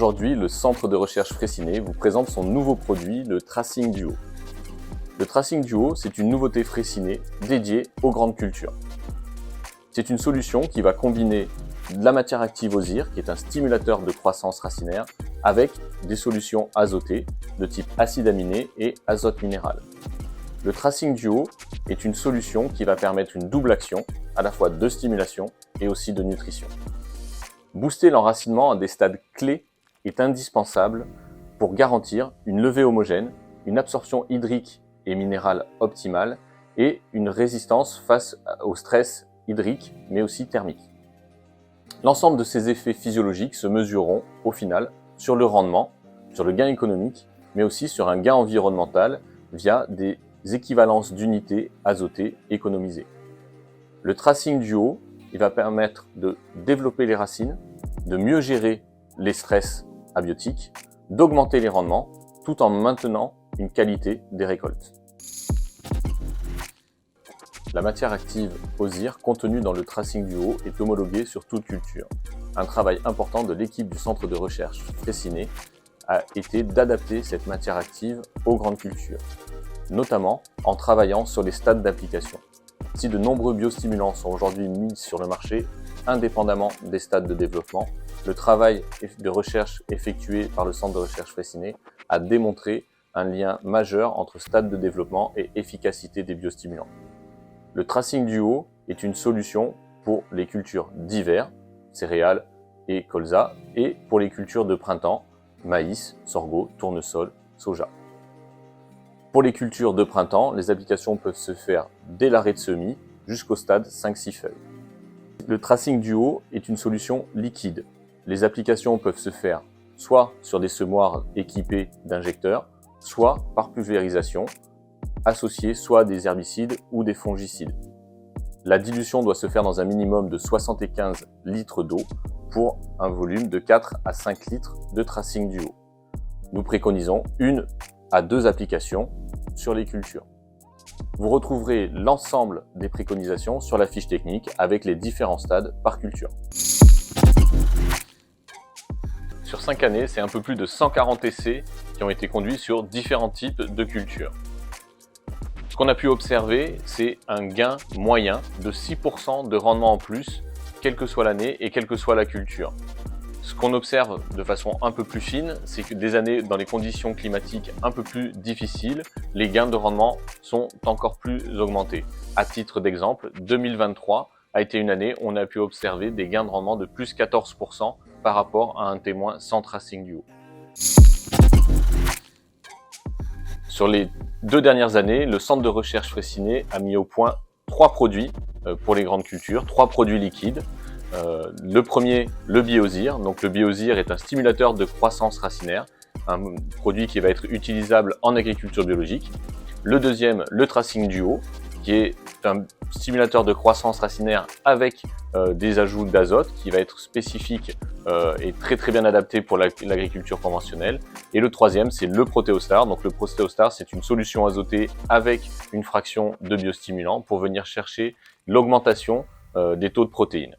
Aujourd'hui, le Centre de recherche Fraissinet vous présente son nouveau produit, le Tracing Duo. Le Tracing Duo, c'est une nouveauté Fraissinet dédiée aux grandes cultures. C'est une solution qui va combiner de la matière active Ozir, qui est un stimulateur de croissance racinaire, avec des solutions azotées de type acide aminé et azote minéral. Le Tracing Duo est une solution qui va permettre une double action, à la fois de stimulation et aussi de nutrition. Booster l'enracinement à des stades clés est indispensable pour garantir une levée homogène, une absorption hydrique et minérale optimale et une résistance face au stress hydrique mais aussi thermique. L'ensemble de ces effets physiologiques se mesureront au final sur le rendement, sur le gain économique, mais aussi sur un gain environnemental via des équivalences d'unités azotées économisées. Le Tracing Duo, il va permettre de développer les racines, de mieux gérer les stress abiotiques, d'augmenter les rendements, tout en maintenant une qualité des récoltes. La matière active Ozir contenue dans le Tracing Duo est homologuée sur toute culture. Un travail important de l'équipe du Centre de recherche Fraissinet a été d'adapter cette matière active aux grandes cultures, notamment en travaillant sur les stades d'application. Si de nombreux biostimulants sont aujourd'hui mis sur le marché, indépendamment des stades de développement, le travail de recherche effectué par le Centre de recherche Fraissinet a démontré un lien majeur entre stade de développement et efficacité des biostimulants. Le Tracing Duo est une solution pour les cultures d'hiver, céréales et colza, et pour les cultures de printemps, maïs, sorgho, tournesol, soja. Pour les cultures de printemps, les applications peuvent se faire dès l'arrêt de semis jusqu'au stade 5-6 feuilles. Le Tracing Duo est une solution liquide. Les applications peuvent se faire soit sur des semoirs équipés d'injecteurs, soit par pulvérisation, associés soit à des herbicides ou des fongicides. La dilution doit se faire dans un minimum de 75 litres d'eau pour un volume de 4 à 5 litres de Tracing Duo. Nous préconisons 1 à 2 applications sur les cultures. Vous retrouverez l'ensemble des préconisations sur la fiche technique avec les différents stades par culture. Sur 5 années, c'est un peu plus de 140 essais qui ont été conduits sur différents types de cultures. Ce qu'on a pu observer, c'est un gain moyen de 6% de rendement en plus, quelle que soit l'année et quelle que soit la culture. Ce qu'on observe de façon un peu plus fine, c'est que des années dans les conditions climatiques un peu plus difficiles, les gains de rendement sont encore plus augmentés. À titre d'exemple, 2023 a été une année où on a pu observer des gains de rendement de plus 14% par rapport à un témoin sans Tracing Duo. Sur les 2 dernières années, le Centre de recherche Fraissinet a mis au point 3 produits pour les grandes cultures, 3 produits liquides. Le premier, le Biozir. Donc le Biozir est un stimulateur de croissance racinaire, un produit qui va être utilisable en agriculture biologique. Le deuxième, le Tracing Duo, qui est un stimulateur de croissance racinaire avec des ajouts d'azote, qui va être spécifique et très bien adapté pour l'agriculture conventionnelle. Et le troisième, c'est le Proteostar. Donc le Proteostar, c'est une solution azotée avec une fraction de biostimulant pour venir chercher l'augmentation des taux de protéines.